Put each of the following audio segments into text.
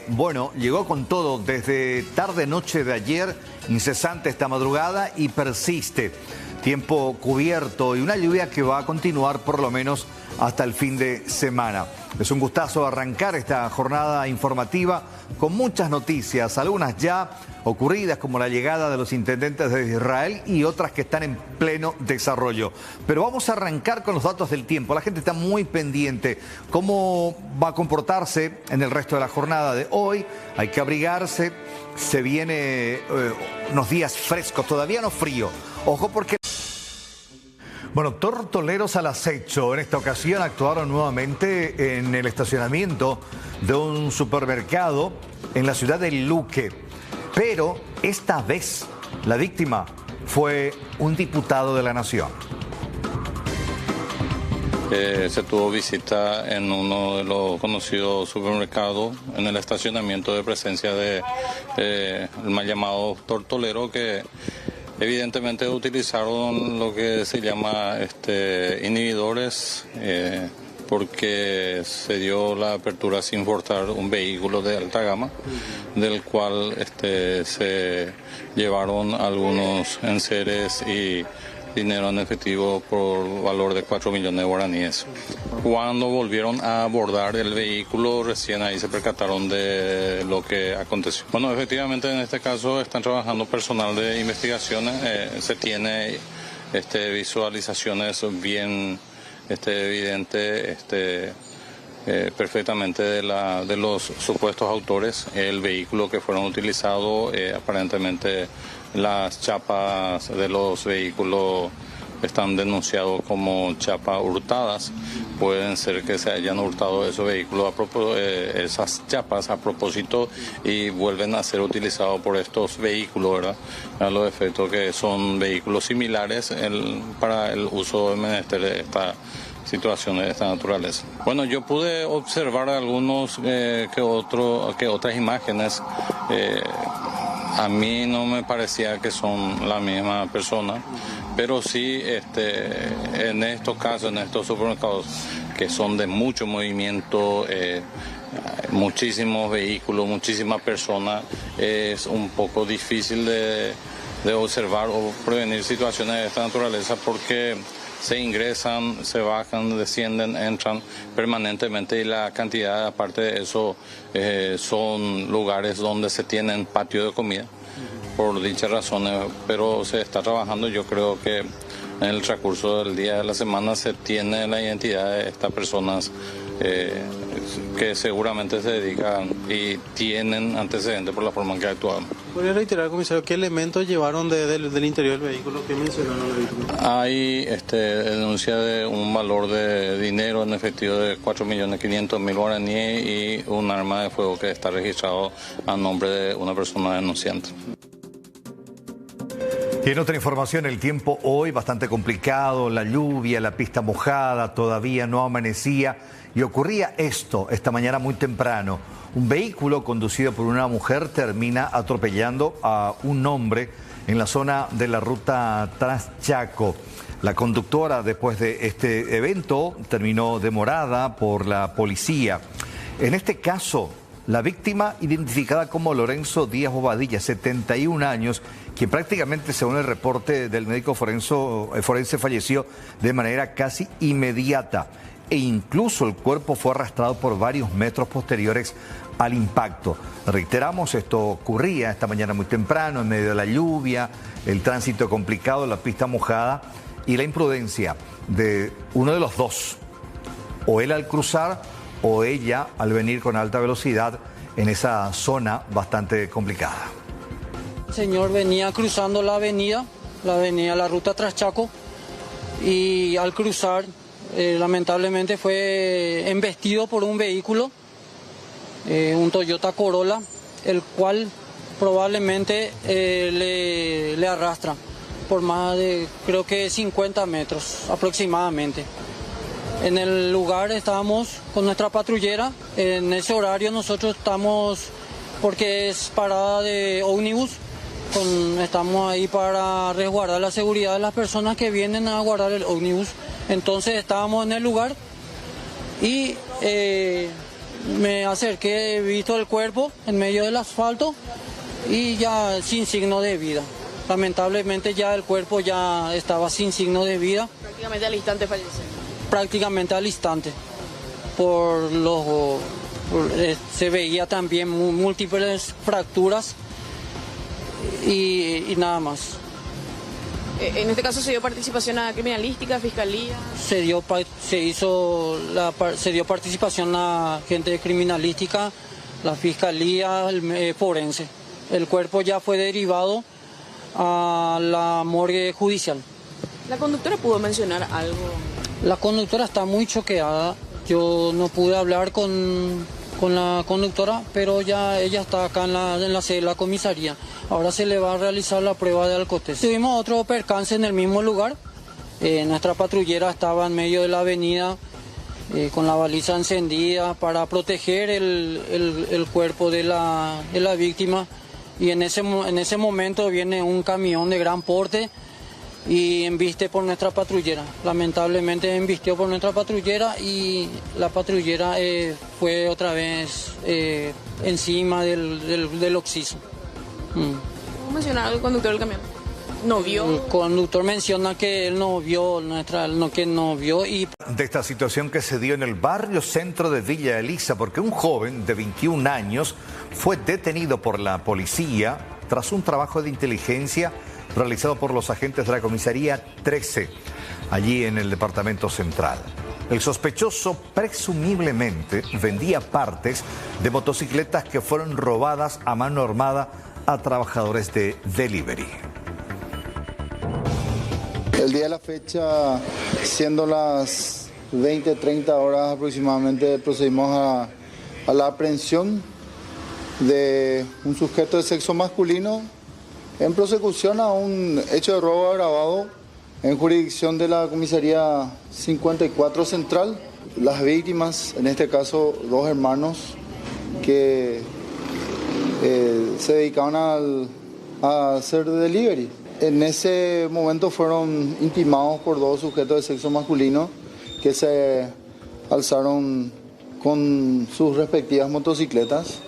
Bueno, llegó con todo desde tarde-noche de ayer, incesante esta madrugada y persiste. Tiempo cubierto y una lluvia que va a continuar por lo menos hasta el fin de semana. Es un gustazo arrancar esta jornada informativa con muchas noticias, algunas ya ocurridas como la llegada de los intendentes de Israel y otras que están en pleno desarrollo. Pero vamos a arrancar con los datos del tiempo. La gente está muy pendiente. ¿Cómo va a comportarse en el resto de la jornada de hoy? Hay que abrigarse. Se viene unos días frescos, todavía no frío. Ojo porque... Bueno, tortoleros al acecho. En esta ocasión actuaron nuevamente en el estacionamiento de un supermercado en la ciudad de Luque. Pero esta vez la víctima fue un diputado de la Nación. Se tuvo visita en uno de los conocidos supermercados en el estacionamiento de presencia de el mal llamado tortolero, que evidentemente utilizaron lo que se llama inhibidores, porque se dio la apertura sin forzar un vehículo de alta gama, del cual se llevaron algunos enseres y dinero en efectivo por valor de 4 millones de guaraníes. Cuando volvieron a abordar el vehículo, recién ahí se percataron de lo que aconteció. Bueno, efectivamente en este caso están trabajando personal de investigaciones, se tiene visualizaciones bien evidentes, perfectamente de los supuestos autores. El vehículo que fueron utilizados, aparentemente las chapas de los vehículos están denunciados como chapas hurtadas. Pueden ser que se hayan hurtado esos vehículos, esas chapas a propósito, y vuelven a ser utilizados por estos vehículos, ¿verdad? A los efectos que son vehículos similares para el uso de menester de esta situaciones de esta naturaleza. Bueno, yo pude observar algunos que otras imágenes. A mí no me parecía que son la misma persona, pero sí en estos casos, en estos supermercados que son de mucho movimiento, muchísimos vehículos, muchísimas personas, es un poco difícil de observar o prevenir situaciones de esta naturaleza, porque se ingresan, se bajan, descienden, entran permanentemente, y la cantidad, aparte de eso, son lugares donde se tienen patio de comida, por dichas razones, pero se está trabajando. Yo creo que en el transcurso del día de la semana se tiene la identidad de estas personas que seguramente se dedican y tienen antecedentes por la forma en que actuaron. ¿Podría reiterar, comisario, qué elementos llevaron del interior del vehículo? ¿Qué mencionaron el vehículo? Hay denuncia de un valor de dinero en efectivo de 4.500.000 guaraníes y un arma de fuego que está registrado a nombre de una persona denunciante. Y en otra información, el tiempo hoy bastante complicado, la lluvia, la pista mojada, todavía no amanecía y ocurría esto esta mañana muy temprano. Un vehículo conducido por una mujer termina atropellando a un hombre en la zona de la ruta Transchaco. La conductora, después de este evento, terminó demorada por la policía. En este caso, la víctima, identificada como Lorenzo Díaz Bobadilla, 71 años, quien prácticamente, según el reporte del médico forense, falleció de manera casi inmediata, e incluso el cuerpo fue arrastrado por varios metros posteriores al impacto. Reiteramos, esto ocurría esta mañana muy temprano, en medio de la lluvia, el tránsito complicado, la pista mojada y la imprudencia de uno de los dos, o él al cruzar o ella al venir con alta velocidad en esa zona bastante complicada. El señor venía cruzando la avenida, la ruta Transchaco, y al cruzar lamentablemente fue embestido por un vehículo, un Toyota Corolla, el cual probablemente le arrastra por más de, creo que 50 metros aproximadamente. En el lugar estábamos con nuestra patrullera. En ese horario nosotros estamos, porque es parada de ómnibus, estamos ahí para resguardar la seguridad de las personas que vienen a guardar el ómnibus. Entonces estábamos en el lugar y me acerqué, he visto el cuerpo en medio del asfalto y ya sin signo de vida. Lamentablemente ya el cuerpo ya estaba sin signo de vida. Prácticamente al instante falleció. Prácticamente al instante. Se veía también múltiples fracturas y nada más. En este caso se dio participación a criminalística, fiscalía. Se dio participación a gente de criminalística, la fiscalía, el forense. El cuerpo ya fue derivado a la morgue judicial. ¿La conductora pudo mencionar algo? La conductora está muy choqueada. Yo no pude hablar con la conductora, pero ya ella está acá en la sede de la comisaría. Ahora se le va a realizar la prueba de alcoholemia. Tuvimos otro percance en el mismo lugar. Nuestra patrullera estaba en medio de la avenida con la baliza encendida para proteger el cuerpo de la víctima. Y en ese momento viene un camión de gran porte y embiste por nuestra patrullera. Lamentablemente embistió por nuestra patrullera y la patrullera fue otra vez encima del occiso. ¿Cómo mencionar al conductor del camión? ¿No vio? El conductor menciona que él no vio, que no vio y... De esta situación que se dio en el barrio centro de Villa Elisa, porque un joven de 21 años fue detenido por la policía tras un trabajo de inteligencia realizado por los agentes de la comisaría 13, allí en el departamento central. El sospechoso presumiblemente vendía partes de motocicletas que fueron robadas a mano armada a trabajadores de delivery. El día de la fecha, siendo las 20-30 horas aproximadamente, procedimos a la aprehensión de un sujeto de sexo masculino en prosecución a un hecho de robo agravado en jurisdicción de la comisaría 54 Central. Las víctimas, en este caso 2 hermanos que se dedicaban a hacer delivery. En ese momento fueron intimados por 2 sujetos de sexo masculino que se alzaron con sus respectivas motocicletas.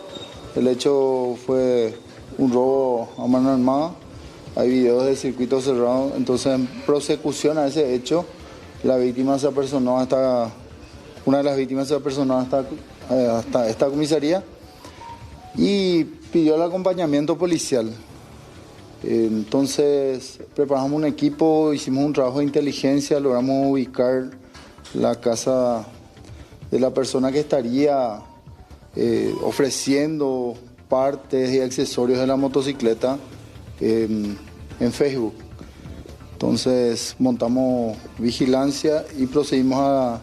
El hecho fue un robo a mano armada. Hay videos del circuito cerrado. Entonces, en prosecución a ese hecho, una de las víctimas se apersonó hasta esta comisaría y pidió el acompañamiento policial. Entonces preparamos un equipo, hicimos un trabajo de inteligencia, logramos ubicar la casa de la persona que estaría ofreciendo partes y accesorios de la motocicleta en Facebook. Entonces montamos vigilancia y procedimos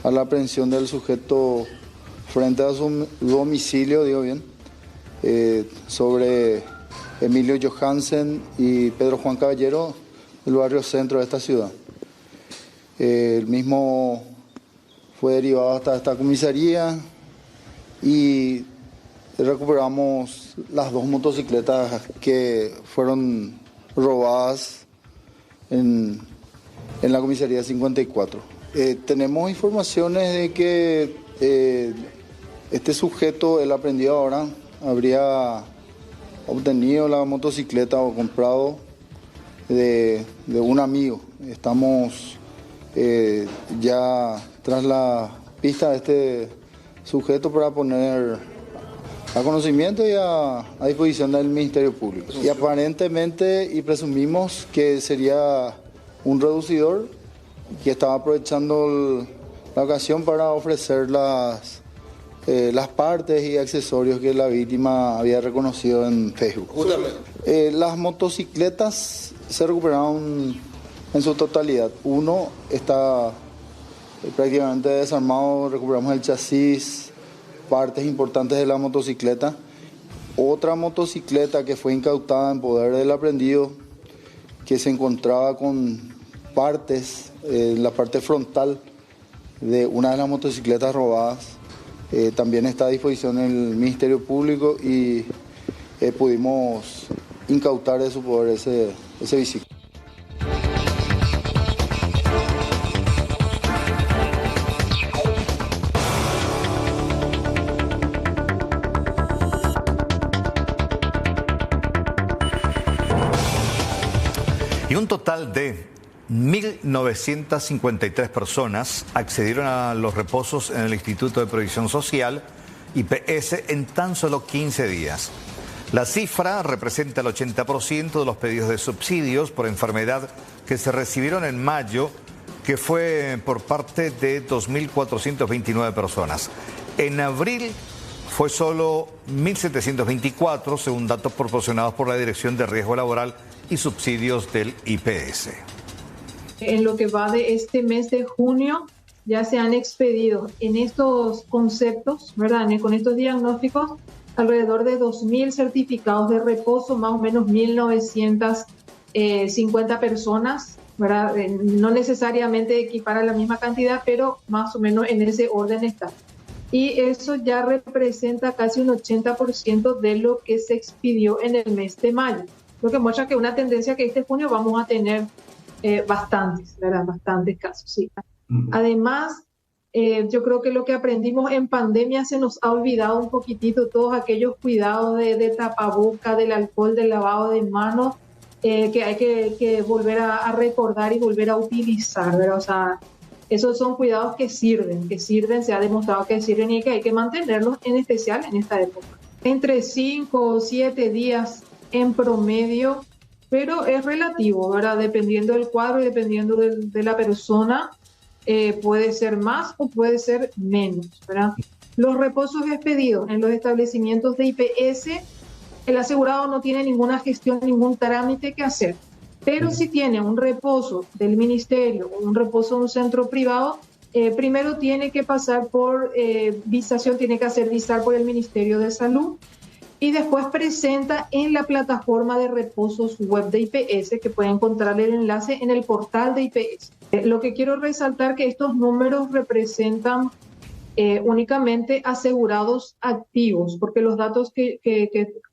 a la aprehensión del sujeto frente a su domicilio, sobre Emilio Johansen y Pedro Juan Caballero, del barrio centro de esta ciudad. El mismo fue derivado hasta esta comisaría y recuperamos las 2 motocicletas que fueron robadas en la comisaría 54. Tenemos informaciones de que este sujeto, el aprendido ahora, habría obtenido la motocicleta o comprado de un amigo. Estamos ya tras la pista de este sujeto para poner a conocimiento y a disposición del Ministerio Público. Y aparentemente, y presumimos que sería un reducidor que estaba aprovechando la ocasión para ofrecer las partes y accesorios que la víctima había reconocido en Facebook. Las motocicletas se recuperaron en su totalidad. Uno está prácticamente desarmado, recuperamos el chasis, partes importantes de la motocicleta. Otra motocicleta que fue incautada en poder del aprendido, que se encontraba con partes, la parte frontal de una de las motocicletas robadas. También está a disposición el Ministerio Público y pudimos incautar de su poder ese vehículo. Y un total de 1.953 personas accedieron a los reposos en el Instituto de Previsión Social, IPS, en tan solo 15 días. La cifra representa el 80% de los pedidos de subsidios por enfermedad que se recibieron en mayo, que fue por parte de 2.429 personas. En abril fue solo 1.724, según datos proporcionados por la Dirección de Riesgo Laboral y Subsidios del IPS. En lo que va de este mes de junio, ya se han expedido en estos conceptos, ¿verdad? Con estos diagnósticos, alrededor de 2.000 certificados de reposo, más o menos 1.950 personas, ¿verdad? No necesariamente equipara la misma cantidad, pero más o menos en ese orden está. Y eso ya representa casi un 80% de lo que se expidió en el mes de mayo, lo que muestra que una tendencia que este junio vamos a tener bastantes, ¿verdad? Bastantes casos, sí. Además, yo creo que lo que aprendimos en pandemia se nos ha olvidado un poquitito, todos aquellos cuidados de tapaboca, del alcohol, del lavado de manos, que hay que volver a recordar y volver a utilizar, ¿verdad? O sea, esos son cuidados que sirven, se ha demostrado que sirven y que hay que mantenerlos, en especial en esta época. Entre 5 o 7 días en promedio, pero es relativo, ¿verdad? Dependiendo del cuadro y dependiendo de la persona, puede ser más o puede ser menos, ¿verdad? Los reposos expedidos en los establecimientos de IPS, el asegurado no tiene ninguna gestión, ningún trámite que hacer. Pero si tiene un reposo del ministerio o un reposo de un centro privado, primero tiene que pasar por visación, tiene que hacer visar por el Ministerio de Salud y después presenta en la plataforma de reposos web de IPS, que puede encontrar el enlace en el portal de IPS. Lo que quiero resaltar que estos números representan únicamente asegurados activos, porque los datos que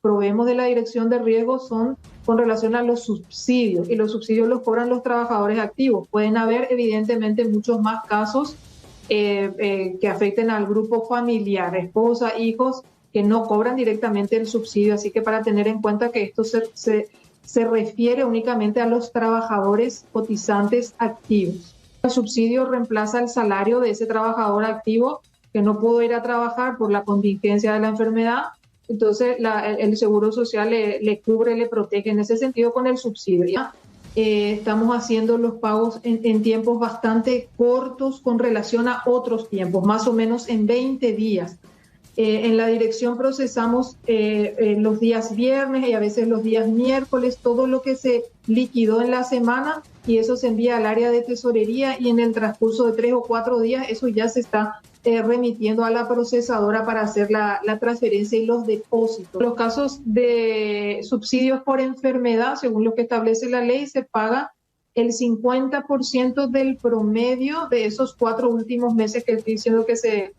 proveemos de la Dirección de Riesgo son con relación a los subsidios, y los subsidios los cobran los trabajadores activos. Pueden haber evidentemente muchos más casos que afecten al grupo familiar, esposa, hijos, que no cobran directamente el subsidio, así que para tener en cuenta que esto se refiere únicamente a los trabajadores cotizantes activos. El subsidio reemplaza el salario de ese trabajador activo que no pudo ir a trabajar por la contingencia de la enfermedad, entonces el Seguro Social le cubre, le protege en ese sentido con el subsidio. Estamos haciendo los pagos en tiempos bastante cortos con relación a otros tiempos, más o menos en 20 días. En la dirección procesamos los días viernes y a veces los días miércoles, todo lo que se liquidó en la semana, y eso se envía al área de tesorería, y en el transcurso de 3 o 4 días eso ya se está remitiendo a la procesadora para hacer la transferencia y los depósitos. Los casos de subsidios por enfermedad, según lo que establece la ley, se paga el 50% del promedio de esos 4 últimos meses que estoy diciendo que se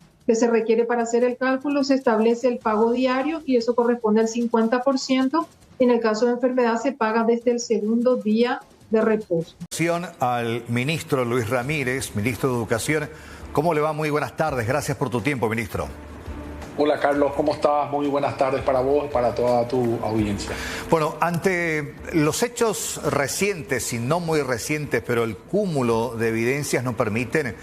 requiere para hacer el cálculo. Se establece el pago diario y eso corresponde al 50%. En el caso de enfermedad se paga desde el segundo día de reposo. Al ministro Luis Ramírez, ministro de Educación. ¿Cómo le va? Muy buenas tardes. Gracias por tu tiempo, ministro. Hola, Carlos. ¿Cómo estás? Muy buenas tardes para vos y para toda tu audiencia. Bueno, ante los hechos recientes y no muy recientes, pero el cúmulo de evidencias nos permiten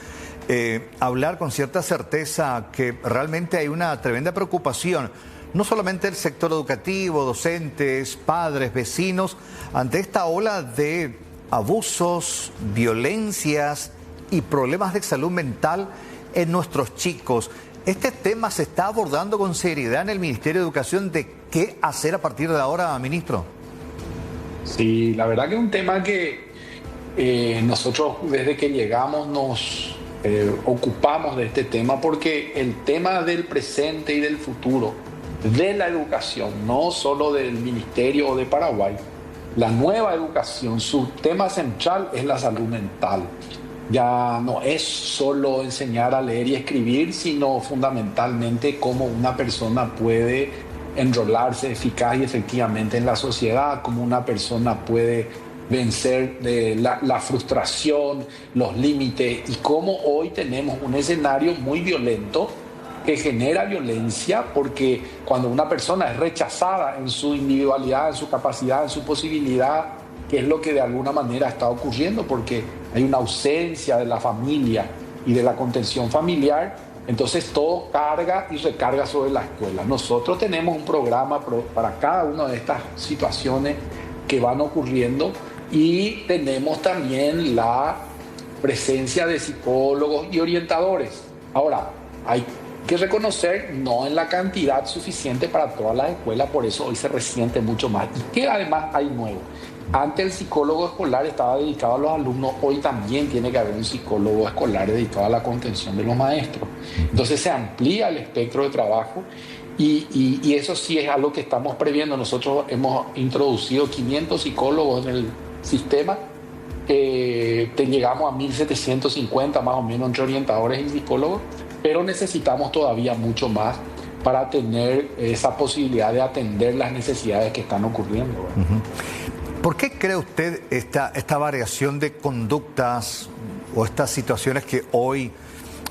hablar con cierta certeza que realmente hay una tremenda preocupación, no solamente del sector educativo, docentes, padres, vecinos, ante esta ola de abusos, violencias y problemas de salud mental en nuestros chicos. Este tema se está abordando con seriedad en el Ministerio de Educación. ¿De qué hacer a partir de ahora, ministro? Sí, la verdad que es un tema que nosotros desde que llegamos nos ocupamos de este tema, porque el tema del presente y del futuro de la educación, no solo del Ministerio o de Paraguay, la nueva educación, su tema central es la salud mental. Ya no es solo enseñar a leer y escribir, sino fundamentalmente cómo una persona puede enrolarse eficaz y efectivamente en la sociedad, cómo una persona puede vencer la frustración, los límites, y cómo hoy tenemos un escenario muy violento que genera violencia, porque cuando una persona es rechazada en su individualidad, en su capacidad, en su posibilidad que es lo que de alguna manera está ocurriendo, porque hay una ausencia de la familia y de la contención familiar. Entonces todo carga y recarga sobre la escuela. Nosotros tenemos un programa para cada una de estas situaciones que van ocurriendo y tenemos también la presencia de psicólogos y orientadores. Ahora, hay que reconocer, no en la cantidad suficiente para todas las escuelas, por eso hoy se resiente mucho más. Y que además hay nuevo. Antes el psicólogo escolar estaba dedicado a los alumnos, hoy también tiene que haber un psicólogo escolar dedicado a la contención de los maestros. Entonces se amplía el espectro de trabajo y eso sí es algo que estamos previendo. Nosotros hemos introducido 500 psicólogos en el sistema, llegamos a 1.750 más o menos entre orientadores y psicólogos, pero necesitamos todavía mucho más para tener esa posibilidad de atender las necesidades que están ocurriendo. ¿Por qué cree usted esta variación de conductas o estas situaciones que hoy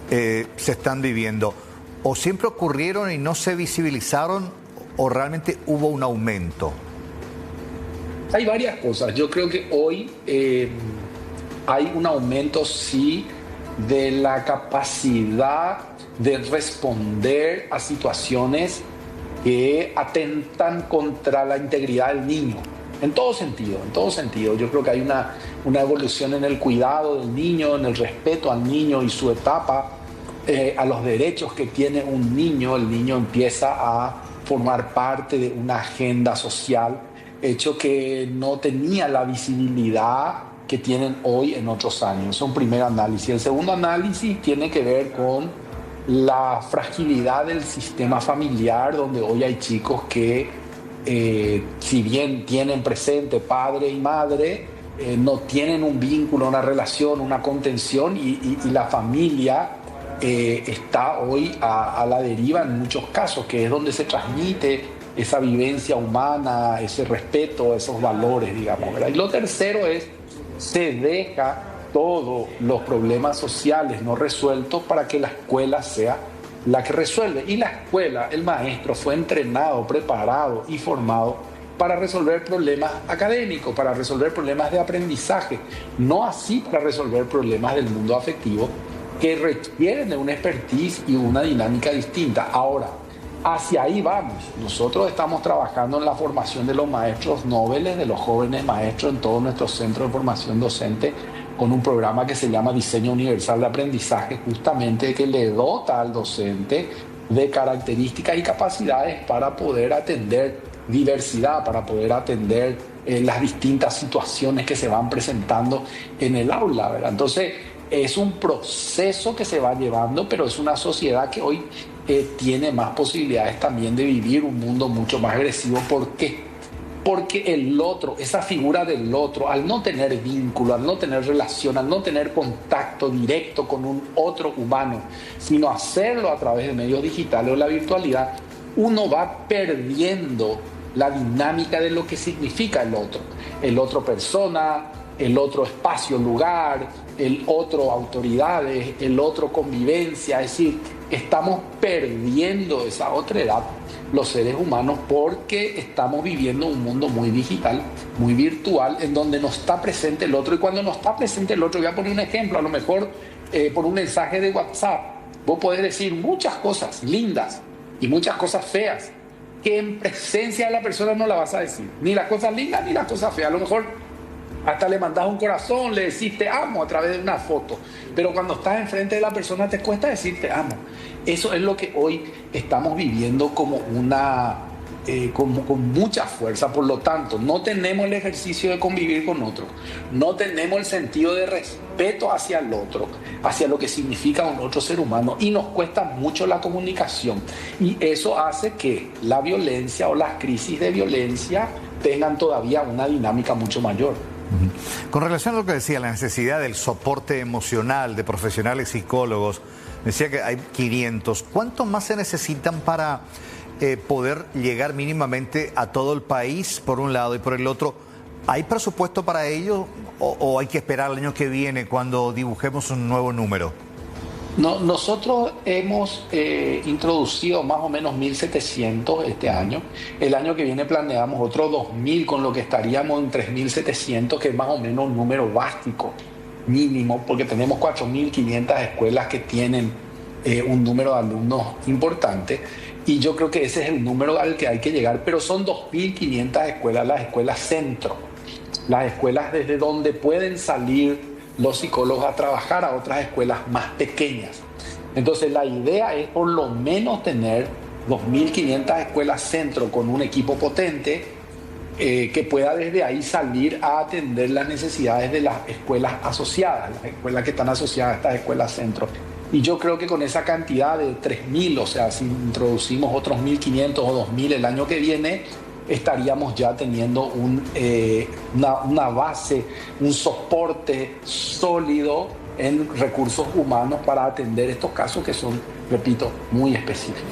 se están viviendo? ¿O siempre ocurrieron y no se visibilizaron o realmente hubo un aumento? Hay varias cosas. Yo creo que hoy hay un aumento, sí, de la capacidad de responder a situaciones que atentan contra la integridad del niño. En todo sentido, en todo sentido. Yo creo que hay una evolución en el cuidado del niño, en el respeto al niño y su etapa, a los derechos que tiene un niño. El niño empieza a formar parte de una agenda social, hecho que no tenía la visibilidad que tienen hoy en otros años. Es un primer análisis. El segundo análisis tiene que ver con la fragilidad del sistema familiar, donde hoy hay chicos que si bien tienen presente padre y madre, no tienen un vínculo, una relación, una contención y la familia está hoy a la deriva en muchos casos, que es donde se transmite esa vivencia humana, ese respeto, esos valores, digamos, ¿verdad? Y lo tercero es, se deja todos los problemas sociales no resueltos para que la escuela sea la que resuelve. Y la escuela, el maestro fue entrenado, preparado y formado para resolver problemas académicos, para resolver problemas de aprendizaje, no así para resolver problemas del mundo afectivo que requieren de una expertise y una dinámica distinta. Ahora, hacia ahí vamos. Nosotros estamos trabajando en la formación de los maestros nobles, de los jóvenes maestros en todos nuestros centros de formación docente, con un programa que se llama Diseño Universal de Aprendizaje, justamente que le dota al docente de características y capacidades para poder atender diversidad, para poder atender las distintas situaciones que se van presentando en el aula, ¿verdad? Entonces, es un proceso que se va llevando, pero es una sociedad que hoy tiene más posibilidades también de vivir un mundo mucho más agresivo. ¿Por qué? Porque el otro, esa figura del otro, al no tener vínculo, al no tener relación, al no tener contacto directo con un otro humano, sino hacerlo a través de medios digitales o la virtualidad, uno va perdiendo la dinámica de lo que significa el otro persona, el otro espacio, lugar, el otro autoridades, el otro convivencia. Es decir, estamos perdiendo esa otra edad los seres humanos porque estamos viviendo un mundo muy digital, muy virtual, en donde no está presente el otro. Y cuando no está presente el otro, voy a poner un ejemplo, a lo mejor por un mensaje de WhatsApp, vos podés decir muchas cosas lindas y muchas cosas feas, que en presencia de la persona no la vas a decir, ni las cosas lindas ni las cosas feas. A lo mejor hasta le mandás un corazón, le decís te amo a través de una foto, pero cuando estás enfrente de la persona te cuesta decir te amo. Eso es lo que hoy estamos viviendo como con mucha fuerza. Por lo tanto, no tenemos el ejercicio de convivir con otro, no tenemos el sentido de respeto hacia el otro, hacia lo que significa un otro ser humano, y nos cuesta mucho la comunicación, y eso hace que la violencia o las crisis de violencia tengan todavía una dinámica mucho mayor. Con relación a lo que decía, la necesidad del soporte emocional de profesionales psicólogos, decía que hay 500. ¿Cuántos más se necesitan para poder llegar mínimamente a todo el país, por un lado, y por el otro? ¿Hay presupuesto para ello o hay que esperar al año que viene cuando dibujemos un nuevo número? No, nosotros hemos introducido más o menos 1.700 este año. El año que viene planeamos otros 2.000, con lo que estaríamos en 3.700, que es más o menos un número básico, mínimo, porque tenemos 4.500 escuelas que tienen un número de alumnos importante. Y yo creo que ese es el número al que hay que llegar, pero son 2.500 escuelas, las escuelas centro, las escuelas desde donde pueden salir los psicólogos a trabajar a otras escuelas más pequeñas. Entonces la idea es por lo menos tener 2.500 escuelas centro con un equipo potente que pueda desde ahí salir a atender las necesidades de las escuelas asociadas, las escuelas que están asociadas a estas escuelas centro. Y yo creo que con esa cantidad de 3.000, o sea, si introducimos otros 1.500 o 2.000 el año que viene, estaríamos ya teniendo una base, un soporte sólido en recursos humanos para atender estos casos que son, repito, muy específicos.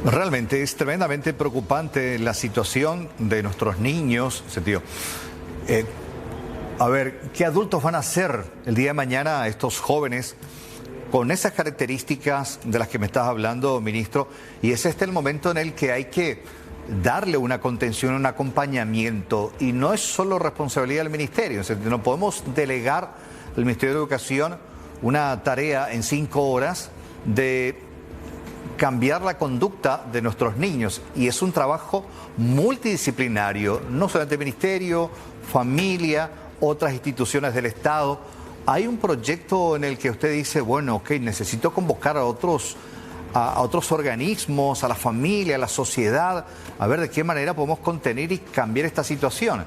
Realmente es tremendamente preocupante la situación de nuestros niños, sentido. A ver, ¿qué adultos van a ser el día de mañana estos jóvenes con esas características de las que me estás hablando, ministro? Y es el momento en el que hay que darle una contención, un acompañamiento, y no es solo responsabilidad del ministerio. No podemos delegar al Ministerio de Educación una tarea en 5 horas de cambiar la conducta de nuestros niños, y es un trabajo multidisciplinario, no solamente el ministerio, familia, otras instituciones del Estado. Hay un proyecto en el que usted dice, bueno, ok, necesito convocar a otros organismos, a la familia, a la sociedad, a ver de qué manera podemos contener y cambiar esta situación.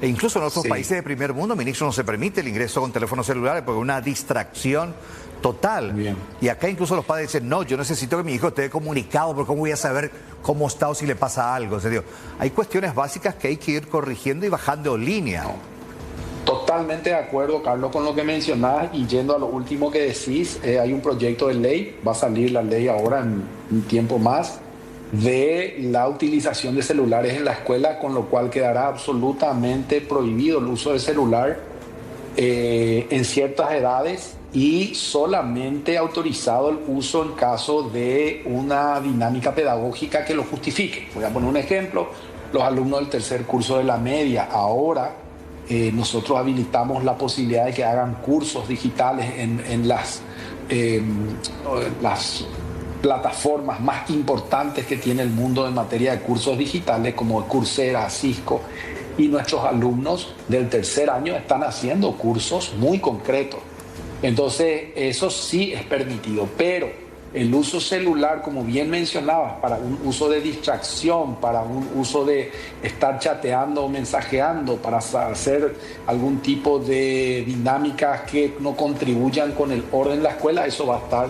E incluso en otros países de primer mundo, ministro, no se permite el ingreso con teléfonos celulares porque es una distracción total. Bien. Y acá incluso los padres dicen, no, yo necesito que mi hijo esté comunicado, porque ¿cómo voy a saber cómo está o si le pasa algo? O sea, digo, hay cuestiones básicas que hay que ir corrigiendo y bajando línea. Totalmente de acuerdo, Carlos, con lo que mencionás, y yendo a lo último que decís, hay un proyecto de ley, va a salir la ley ahora en un tiempo más, de la utilización de celulares en la escuela, con lo cual quedará absolutamente prohibido el uso de celular en ciertas edades y solamente autorizado el uso en caso de una dinámica pedagógica que lo justifique. Voy a poner un ejemplo: los alumnos del tercer curso de la media, ahora nosotros habilitamos la posibilidad de que hagan cursos digitales en las plataformas más importantes que tiene el mundo en materia de cursos digitales, como Coursera, Cisco, y nuestros alumnos del tercer año están haciendo cursos muy concretos. Entonces, eso sí es permitido, pero el uso celular, como bien mencionabas, para un uso de distracción, para un uso de estar chateando o mensajeando, para hacer algún tipo de dinámicas que no contribuyan con el orden de la escuela, eso va a estar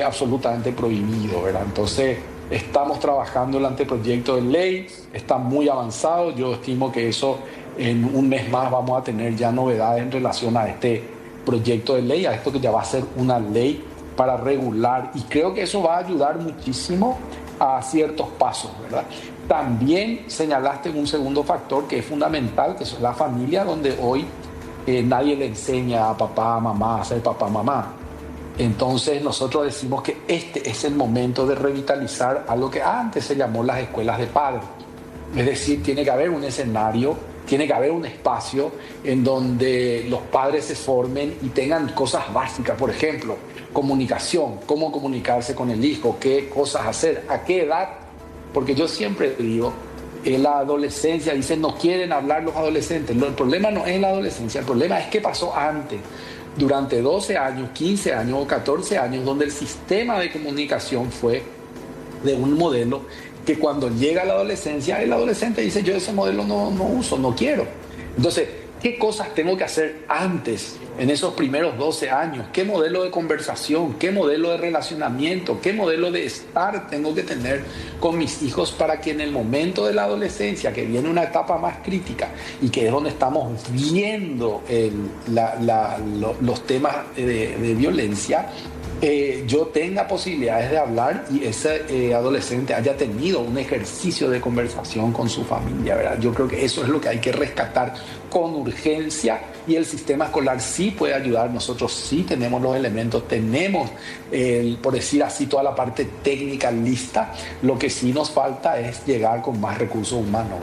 absolutamente prohibido, ¿verdad? Entonces, estamos trabajando el anteproyecto de ley, está muy avanzado. Yo estimo que eso en un mes más vamos a tener ya novedades en relación a este proyecto de ley, a esto que ya va a ser una ley para regular, y creo que eso va a ayudar muchísimo a ciertos pasos, ¿verdad? También señalaste un segundo factor que es fundamental, que es la familia, donde hoy nadie le enseña a papá, a mamá a ser papá, mamá. Entonces nosotros decimos que este es el momento de revitalizar algo que antes se llamó las escuelas de padres. Es decir, tiene que haber un escenario, tiene que haber un espacio en donde los padres se formen y tengan cosas básicas, por ejemplo, comunicación, cómo comunicarse con el hijo, qué cosas hacer, a qué edad, porque yo siempre digo, en la adolescencia, dicen, no quieren hablar los adolescentes. El problema no es la adolescencia, el problema es qué pasó antes, durante 12 años, 15 años o 14 años, donde el sistema de comunicación fue de un modelo que cuando llega la adolescencia, el adolescente dice, yo ese modelo no uso, no quiero. Entonces, ¿qué cosas tengo que hacer antes, en esos primeros 12 años? ¿Qué modelo de conversación, qué modelo de relacionamiento, qué modelo de estar tengo que tener con mis hijos para que en el momento de la adolescencia, que viene una etapa más crítica y que es donde estamos viendo los temas de violencia, yo tenga posibilidades de hablar y ese adolescente haya tenido un ejercicio de conversación con su familia, ¿verdad? Yo creo que eso es lo que hay que rescatar con urgencia, y el sistema escolar sí puede ayudar. Nosotros sí tenemos los elementos, tenemos, por decir así, toda la parte técnica lista. Lo que sí nos falta es llegar con más recursos humanos.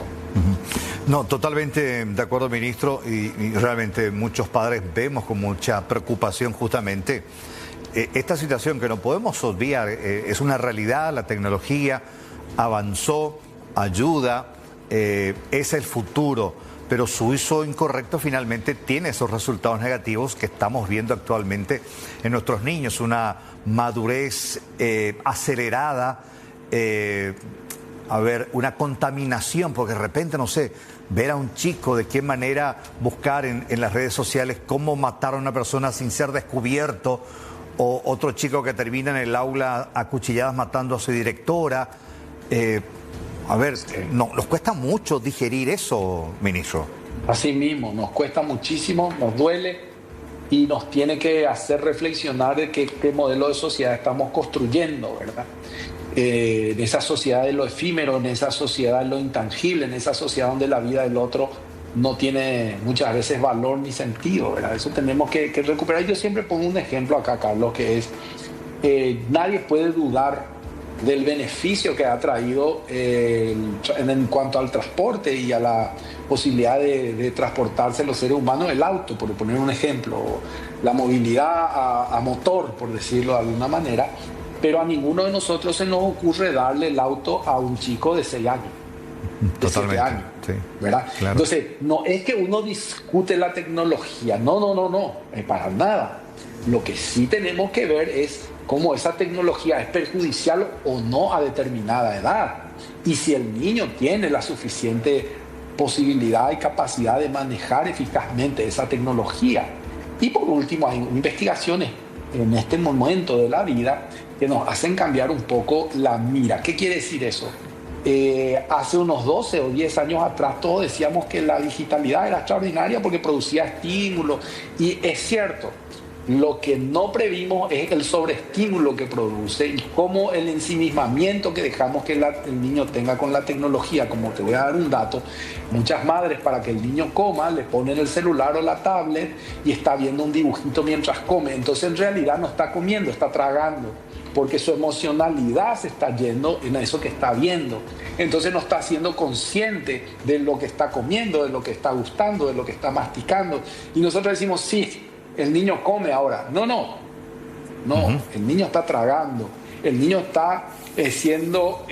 No, totalmente de acuerdo, ministro, y realmente muchos padres vemos con mucha preocupación justamente esta situación que no podemos obviar. Es una realidad, la tecnología avanzó, ayuda, es el futuro, pero su uso incorrecto finalmente tiene esos resultados negativos que estamos viendo actualmente en nuestros niños, una madurez acelerada, una contaminación, porque de repente, no sé, ver a un chico de qué manera buscar en las redes sociales cómo matar a una persona sin ser descubierto, o otro chico que termina en el aula a cuchilladas matando a su directora. Nos cuesta mucho digerir eso, ministro. Así mismo, nos cuesta muchísimo, nos duele y nos tiene que hacer reflexionar de qué modelo de sociedad estamos construyendo, ¿verdad? En esa sociedad de lo efímero, en esa sociedad de lo intangible, en esa sociedad donde la vida del otro no tiene muchas veces valor ni sentido, ¿verdad? Eso tenemos que recuperar. Yo siempre pongo un ejemplo acá, Carlos, que es, nadie puede dudar del beneficio que ha traído en cuanto al transporte y a la posibilidad de transportarse los seres humanos, el auto, por poner un ejemplo, la movilidad a motor, por decirlo de alguna manera, pero a ninguno de nosotros se nos ocurre darle el auto a un chico de 6 años. Totalmente, 7 años, sí, ¿verdad? Claro. Entonces, no es que uno discute la tecnología, no, para nada. Lo que sí tenemos que ver es cómo esa tecnología es perjudicial o no a determinada edad, y si el niño tiene la suficiente posibilidad y capacidad de manejar eficazmente esa tecnología. Y por último, hay investigaciones en este momento de la vida que nos hacen cambiar un poco la mira. ¿Qué quiere decir eso? Hace unos 12 o 10 años atrás todos decíamos que la digitalidad era extraordinaria porque producía estímulos, y es cierto. Lo que no previmos es el sobreestímulo que produce y cómo el ensimismamiento que dejamos que el niño tenga con la tecnología. Como te voy a dar un dato, muchas madres, para que el niño coma, le ponen el celular o la tablet y está viendo un dibujito mientras come. Entonces en realidad no está comiendo, está tragando, porque su emocionalidad se está yendo en eso que está viendo. Entonces no está siendo consciente de lo que está comiendo, de lo que está gustando, de lo que está masticando. Y nosotros decimos, sí, el niño come ahora. No, el niño está tragando, el niño está siendo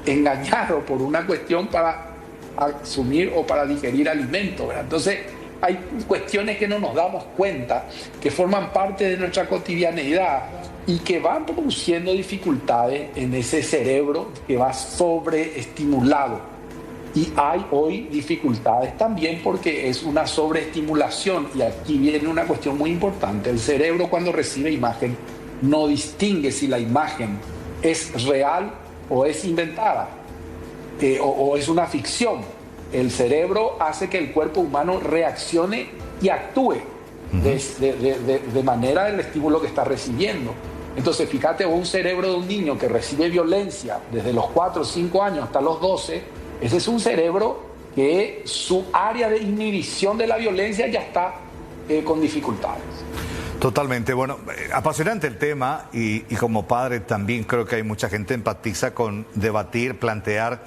engañado por una cuestión para asumir o para digerir alimento, ¿verdad? Entonces hay cuestiones que no nos damos cuenta, que forman parte de nuestra cotidianeidad y que van produciendo dificultades en ese cerebro que va sobreestimulado. Y hay hoy dificultades también porque es una sobreestimulación, y aquí viene una cuestión muy importante. El cerebro, cuando recibe imagen, no distingue si la imagen es real o es inventada, o es una ficción. El cerebro hace que el cuerpo humano reaccione y actúe de manera del estímulo que está recibiendo. Entonces, fíjate, un cerebro de un niño que recibe violencia desde los 4 o 5 años hasta los 12, ese es un cerebro que su área de inhibición de la violencia ya está con dificultades. Totalmente. Bueno, apasionante el tema, y como padre también creo que hay mucha gente que empatiza con debatir, plantear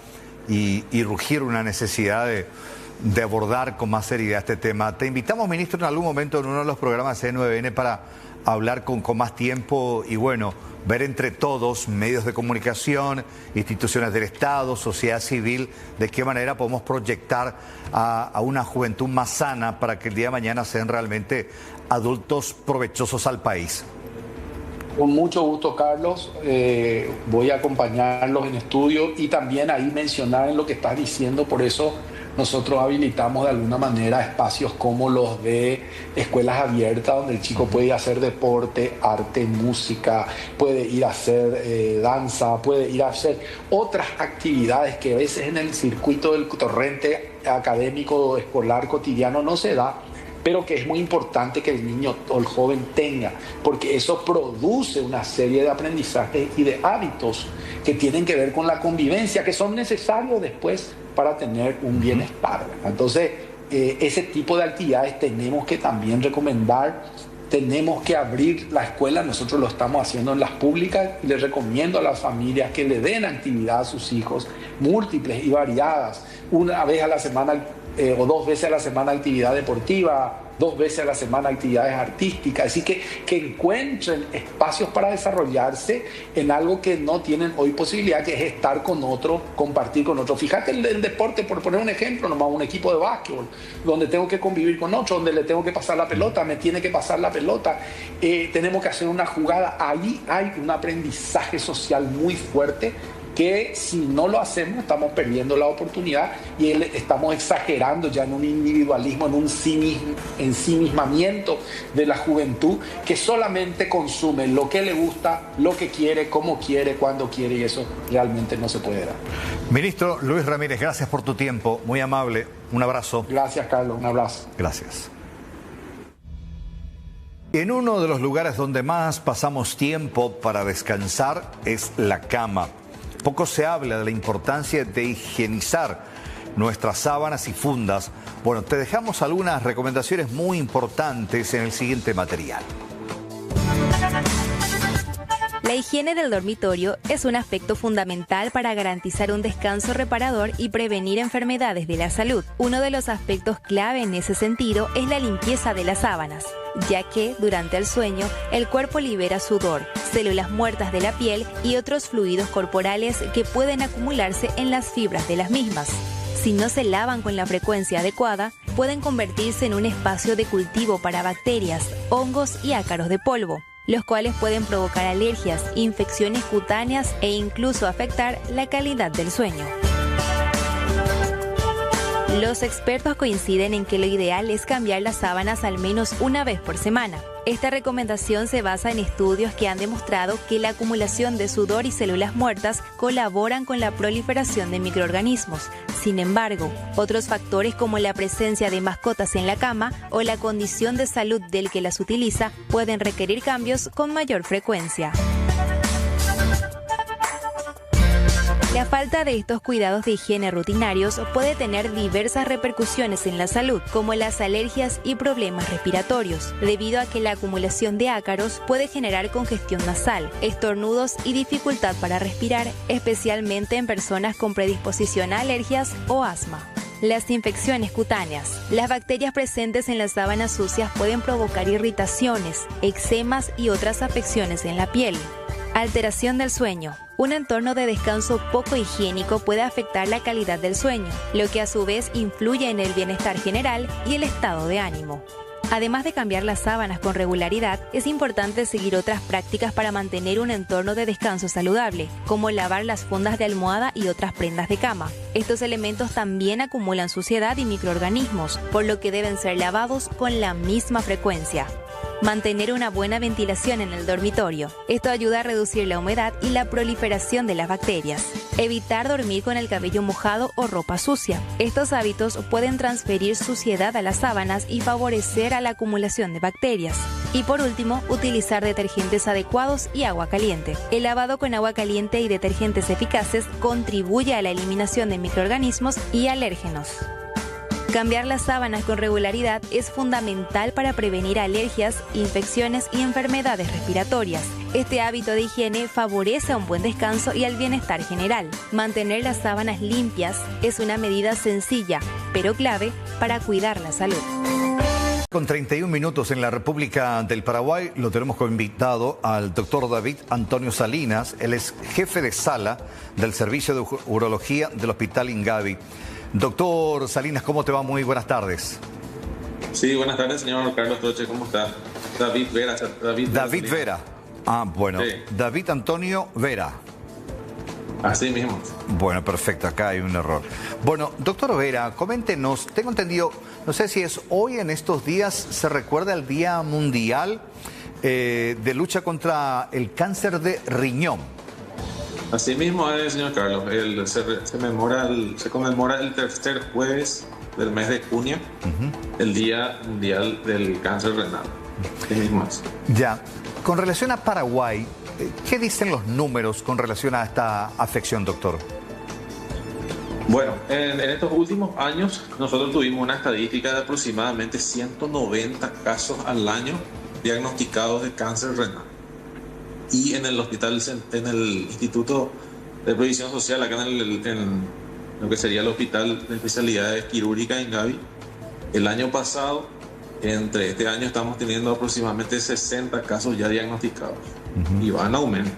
y rugir una necesidad de abordar con más seriedad este tema. Te invitamos, ministro, en algún momento en uno de los programas de C9N para hablar con más tiempo y ver entre todos, medios de comunicación, instituciones del Estado, sociedad civil, de qué manera podemos proyectar a una juventud más sana para que el día de mañana sean realmente adultos provechosos al país. Con mucho gusto, Carlos. Voy a acompañarlos en estudio y también ahí mencionar en lo que estás diciendo. Por eso nosotros habilitamos de alguna manera espacios como los de escuelas abiertas, donde el chico puede ir a hacer deporte, arte, música, puede ir a hacer danza, puede ir a hacer otras actividades que a veces en el circuito del torrente académico o escolar cotidiano no se da, pero que es muy importante que el niño o el joven tenga, porque eso produce una serie de aprendizajes y de hábitos que tienen que ver con la convivencia, que son necesarios después para tener un bienestar. Entonces, ese tipo de actividades tenemos que también recomendar. Tenemos que abrir la escuela, nosotros lo estamos haciendo en las públicas y les recomiendo a las familias que le den actividad a sus hijos, múltiples y variadas, una vez a la semana o 2 veces a la semana actividad deportiva, 2 veces a la semana actividades artísticas, así que encuentren espacios para desarrollarse en algo que no tienen hoy posibilidad, que es estar con otro, compartir con otro. Fíjate el deporte, por poner un ejemplo, nomás un equipo de básquetbol, donde tengo que convivir con otro, donde le tengo que pasar la pelota, me tiene que pasar la pelota, tenemos que hacer una jugada, ahí hay un aprendizaje social muy fuerte, que si no lo hacemos estamos perdiendo la oportunidad y estamos exagerando ya en un individualismo, en un ensimismamiento de la juventud que solamente consume lo que le gusta, lo que quiere, cómo quiere, cuando quiere, y eso realmente no se puede dar. Ministro Luis Ramírez, gracias por tu tiempo, muy amable, un abrazo. Gracias, Carlos, un abrazo. Gracias. En uno de los lugares donde más pasamos tiempo para descansar es la cama. Poco se habla de la importancia de higienizar nuestras sábanas y fundas. Bueno, te dejamos algunas recomendaciones muy importantes en el siguiente material. La higiene del dormitorio es un aspecto fundamental para garantizar un descanso reparador y prevenir enfermedades de la salud. Uno de los aspectos clave en ese sentido es la limpieza de las sábanas, ya que durante el sueño el cuerpo libera sudor, células muertas de la piel y otros fluidos corporales que pueden acumularse en las fibras de las mismas. Si no se lavan con la frecuencia adecuada, pueden convertirse en un espacio de cultivo para bacterias, hongos y ácaros de polvo, los cuales pueden provocar alergias, infecciones cutáneas e incluso afectar la calidad del sueño. Los expertos coinciden en que lo ideal es cambiar las sábanas al menos una vez por semana. Esta recomendación se basa en estudios que han demostrado que la acumulación de sudor y células muertas colaboran con la proliferación de microorganismos. Sin embargo, otros factores como la presencia de mascotas en la cama o la condición de salud del que las utiliza pueden requerir cambios con mayor frecuencia. La falta de estos cuidados de higiene rutinarios puede tener diversas repercusiones en la salud, como las alergias y problemas respiratorios, debido a que la acumulación de ácaros puede generar congestión nasal, estornudos y dificultad para respirar, especialmente en personas con predisposición a alergias o asma. Las infecciones cutáneas. Las bacterias presentes en las sábanas sucias pueden provocar irritaciones, eczemas y otras afecciones en la piel. Alteración del sueño. Un entorno de descanso poco higiénico puede afectar la calidad del sueño, lo que a su vez influye en el bienestar general y el estado de ánimo. Además de cambiar las sábanas con regularidad, es importante seguir otras prácticas para mantener un entorno de descanso saludable, como lavar las fundas de almohada y otras prendas de cama. Estos elementos también acumulan suciedad y microorganismos, por lo que deben ser lavados con la misma frecuencia. Mantener una buena ventilación en el dormitorio. Esto ayuda a reducir la humedad y la proliferación de las bacterias. Evitar dormir con el cabello mojado o ropa sucia. Estos hábitos pueden transferir suciedad a las sábanas y favorecer a la acumulación de bacterias. Y por último, utilizar detergentes adecuados y agua caliente. El lavado con agua caliente y detergentes eficaces contribuye a la eliminación de microorganismos y alérgenos. Cambiar las sábanas con regularidad es fundamental para prevenir alergias, infecciones y enfermedades respiratorias. Este hábito de higiene favorece a un buen descanso y al bienestar general. Mantener las sábanas limpias es una medida sencilla, pero clave para cuidar la salud. Con 31 minutos en la República del Paraguay, lo tenemos como invitado al doctor David Antonio Salinas. Él es jefe de sala del Servicio de Urología del Hospital Ingavi. Doctor Salinas, ¿cómo te va? Muy buenas tardes. Sí, buenas tardes, señor Carlos Toche, ¿cómo está? David Vera. David Vera. Ah, bueno. Sí. David Antonio Vera. Así mismo. Bueno, perfecto, acá hay un error. Bueno, doctor Vera, coméntenos, tengo entendido, no sé si es hoy en estos días, se recuerda el Día Mundial de lucha contra el cáncer de riñón. Así mismo es, señor Carlos. Se conmemora el tercer jueves del mes de junio, el Día Mundial del Cáncer Renal. Ya, con relación a Paraguay, ¿qué dicen los números con relación a esta afección, doctor? Bueno, en estos últimos años nosotros tuvimos una estadística de aproximadamente 190 casos al año diagnosticados de cáncer renal. Y en el hospital, en el Instituto de Previsión Social, acá en lo que sería el Hospital de Especialidades Quirúrgicas en Gavi, el año pasado, entre este año estamos teniendo aproximadamente 60 casos ya diagnosticados y van en aumento.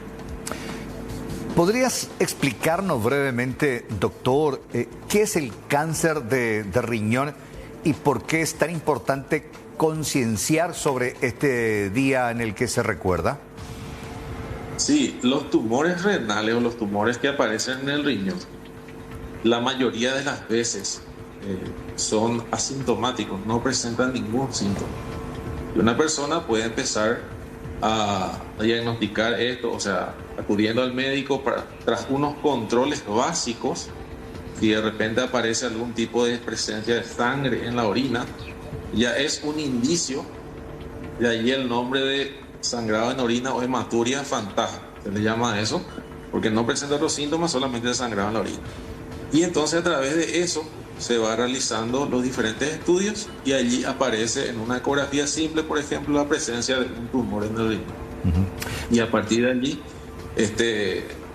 ¿Podrías explicarnos brevemente, doctor, qué es el cáncer de riñón y por qué es tan importante concienciar sobre este día en el que se recuerda? Sí, los tumores renales o los tumores que aparecen en el riñón, la mayoría de las veces son asintomáticos, no presentan ningún síntoma. Y una persona puede empezar a diagnosticar esto, o sea, acudiendo al médico tras unos controles básicos. Si de repente aparece algún tipo de presencia de sangre en la orina, ya es un indicio, de ahí el nombre de sangrado en orina o hematuria fantasma, se le llama eso, porque no presenta otros síntomas, solamente el sangrado en la orina. Y entonces a través de eso se va realizando los diferentes estudios y allí aparece en una ecografía simple, por ejemplo, la presencia de un tumor en el riñón. Y a partir de allí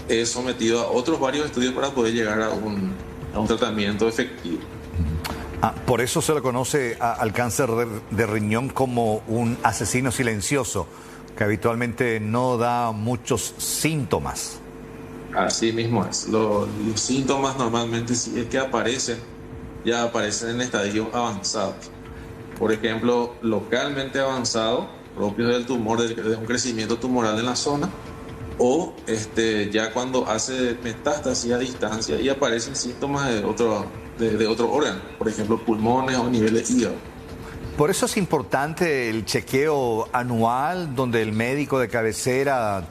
es sometido a otros varios estudios para poder llegar a un tratamiento efectivo. Por eso se le conoce al cáncer de riñón como un asesino silencioso, que habitualmente no da muchos síntomas. Así mismo es. Los síntomas normalmente, si es que aparecen, ya aparecen en estadios avanzados. Por ejemplo, localmente avanzado, propios del tumor, de un crecimiento tumoral en la zona, o ya cuando hace metástasis a distancia y aparecen síntomas de otro órgano, por ejemplo, pulmones o niveles de hígado. Por eso es importante el chequeo anual, donde el médico de cabecera,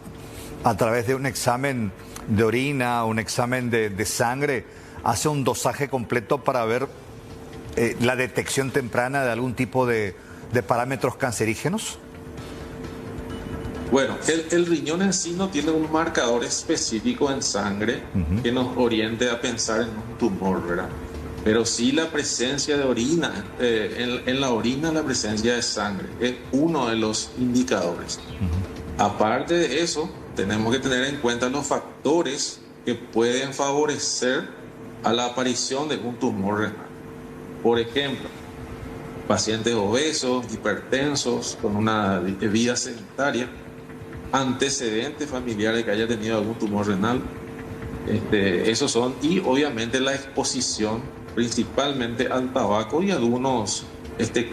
a través de un examen de orina, un examen de sangre, hace un dosaje completo para ver la detección temprana de algún tipo de parámetros cancerígenos. Bueno, el riñón en sí no tiene un marcador específico en sangre que nos oriente a pensar en un tumor, ¿verdad? Pero sí la presencia de orina, en la orina la presencia de sangre es uno de los indicadores. Aparte de eso, tenemos que tener en cuenta los factores que pueden favorecer a la aparición de un tumor renal. Por ejemplo, pacientes obesos, hipertensos, con una vida sedentaria, antecedentes familiares que haya tenido algún tumor renal, esos son, y obviamente la exposición principalmente al tabaco y algunos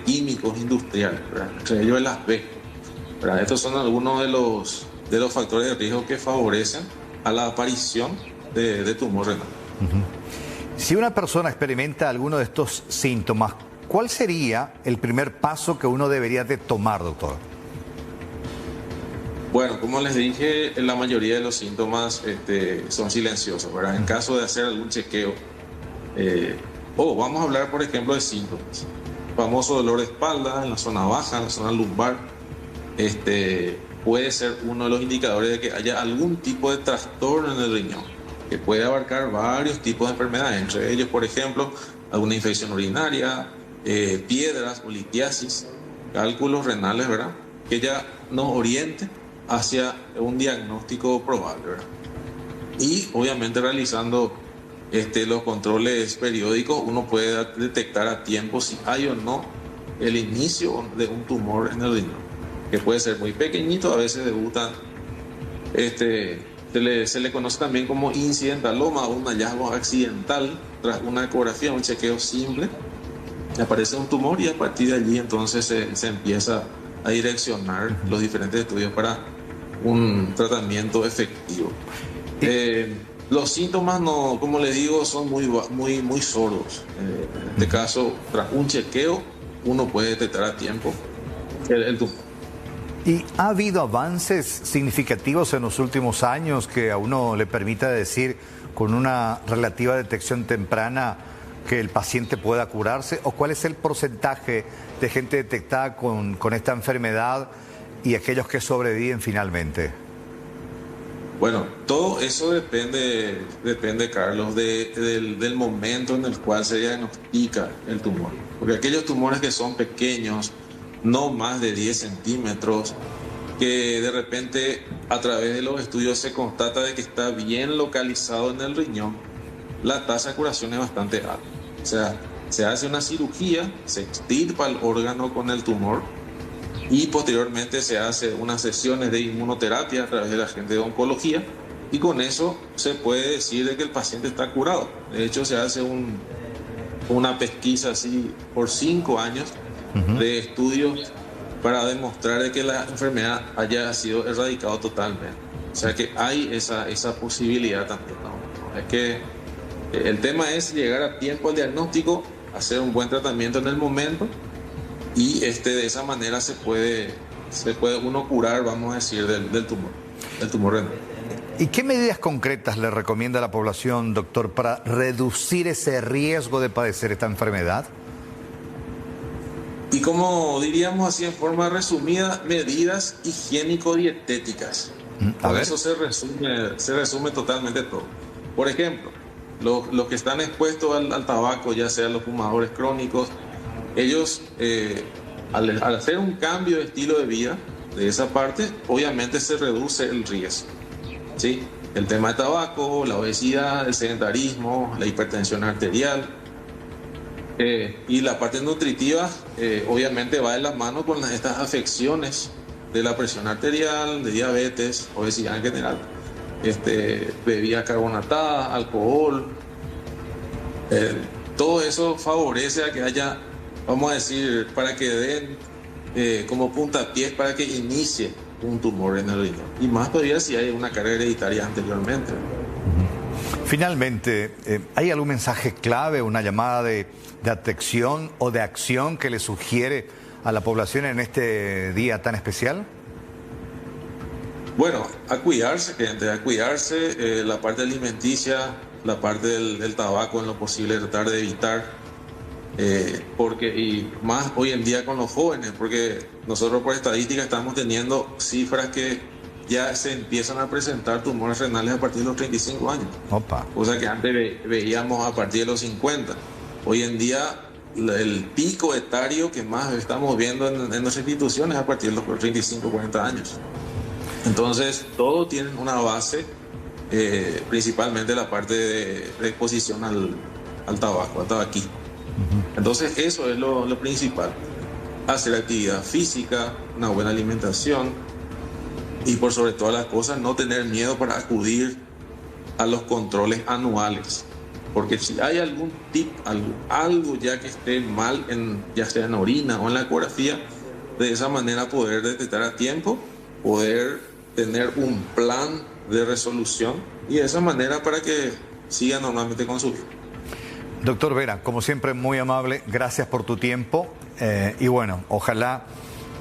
químicos industriales, ¿verdad? Entre ellos el asbesto, ¿verdad? Estos son algunos de los factores de riesgo que favorecen a la aparición de tumor renal. Si una persona experimenta alguno de estos síntomas, ¿cuál sería el primer paso que uno debería de tomar, doctor? Bueno, como les dije, la mayoría de los síntomas son silenciosos, ¿verdad? En caso de hacer algún chequeo, vamos a hablar, por ejemplo, de síntomas. Famoso dolor de espalda en la zona baja, en la zona lumbar, puede ser uno de los indicadores de que haya algún tipo de trastorno en el riñón, que puede abarcar varios tipos de enfermedades, entre ellos, por ejemplo, alguna infección urinaria, piedras o litiasis, cálculos renales, ¿verdad? Que ya nos oriente hacia un diagnóstico probable, ¿verdad? Y obviamente realizando los controles periódicos, uno puede detectar a tiempo si hay o no el inicio de un tumor en el riñón, que puede ser muy pequeñito, a veces debutan, se le conoce también como incidentaloma, un hallazgo accidental tras una ecografía, un chequeo simple, aparece un tumor y a partir de allí entonces se empieza a direccionar los diferentes estudios para un tratamiento efectivo. Los síntomas, no, como les digo, son muy sordos. En este caso, tras un chequeo, uno puede detectar a tiempo el tumor. ¿Y ha habido avances significativos en los últimos años que a uno le permita decir, con una relativa detección temprana, que el paciente pueda curarse? ¿O cuál es el porcentaje de gente detectada con esta enfermedad y aquellos que sobreviven finalmente? Bueno, todo eso depende Carlos, del momento en el cual se diagnostica el tumor. Porque aquellos tumores que son pequeños, no más de 10 centímetros, que de repente a través de los estudios se constata de que está bien localizado en el riñón, la tasa de curación es bastante alta. O sea, se hace una cirugía, se extirpa el órgano con el tumor y posteriormente se hace unas sesiones de inmunoterapia a través de la gente de oncología y con eso se puede decir de que el paciente está curado. De hecho, se hace una pesquisa así por 5 años de estudios para demostrar de que la enfermedad haya sido erradicada totalmente. O sea que hay esa posibilidad también, ¿no? Es que el tema es llegar a tiempo al diagnóstico, hacer un buen tratamiento en el momento y de esa manera se puede uno curar, vamos a decir, del tumor renal. ¿Y qué medidas concretas le recomienda a la población, doctor, para reducir ese riesgo de padecer esta enfermedad? Y como diríamos así en forma resumida, medidas higiénico-dietéticas. Con eso se resume totalmente todo. Por ejemplo, los que están expuestos al tabaco, ya sean los fumadores crónicos, ellos al hacer un cambio de estilo de vida de esa parte, obviamente se reduce el riesgo, ¿sí? El tema de tabaco, la obesidad, el sedentarismo, la hipertensión arterial y la parte nutritiva, obviamente va de la mano con estas afecciones de la presión arterial, de diabetes, obesidad en general, bebida carbonatada, alcohol. Todo eso favorece a que haya, vamos a decir, para que den como puntapiés para que inicie un tumor en el riñón. Y más todavía si hay una carga hereditaria anteriormente. Finalmente, ¿hay algún mensaje clave, una llamada de atención o de acción que le sugiere a la población en este día tan especial? Bueno, a cuidarse, gente, a cuidarse. La parte alimenticia, la parte del tabaco en lo posible tratar de evitar, y más hoy en día con los jóvenes, porque nosotros por estadística estamos teniendo cifras que ya se empiezan a presentar tumores renales a partir de los 35 años. Opa. O sea que antes veíamos a partir de los 50. Hoy en día el pico etario que más estamos viendo en nuestras instituciones es a partir de los 35, 40 años. Entonces, todo tiene una base, principalmente la parte de exposición al tabaco, al tabaquismo. Entonces, eso es lo principal. Hacer actividad física, una buena alimentación y, por sobre todas las cosas, no tener miedo para acudir a los controles anuales. Porque si hay algún tip, algo ya que esté mal, ya sea en orina o en la ecografía, de esa manera poder detectar a tiempo, poder tener un plan de resolución y de esa manera para que siga normalmente con su vida. Doctor Vera, como siempre, muy amable, gracias por tu tiempo y bueno, ojalá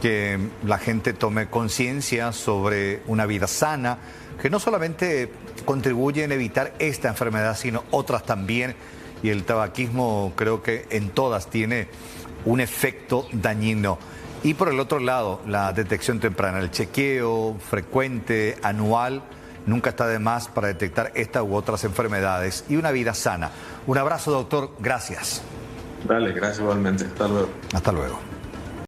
que la gente tome conciencia sobre una vida sana, que no solamente contribuye en evitar esta enfermedad, sino otras también, y el tabaquismo creo que en todas tiene un efecto dañino. Y por el otro lado, la detección temprana, el chequeo frecuente, anual, nunca está de más para detectar esta u otras enfermedades y una vida sana. Un abrazo, doctor, gracias. Dale, gracias igualmente. Hasta luego. Hasta luego.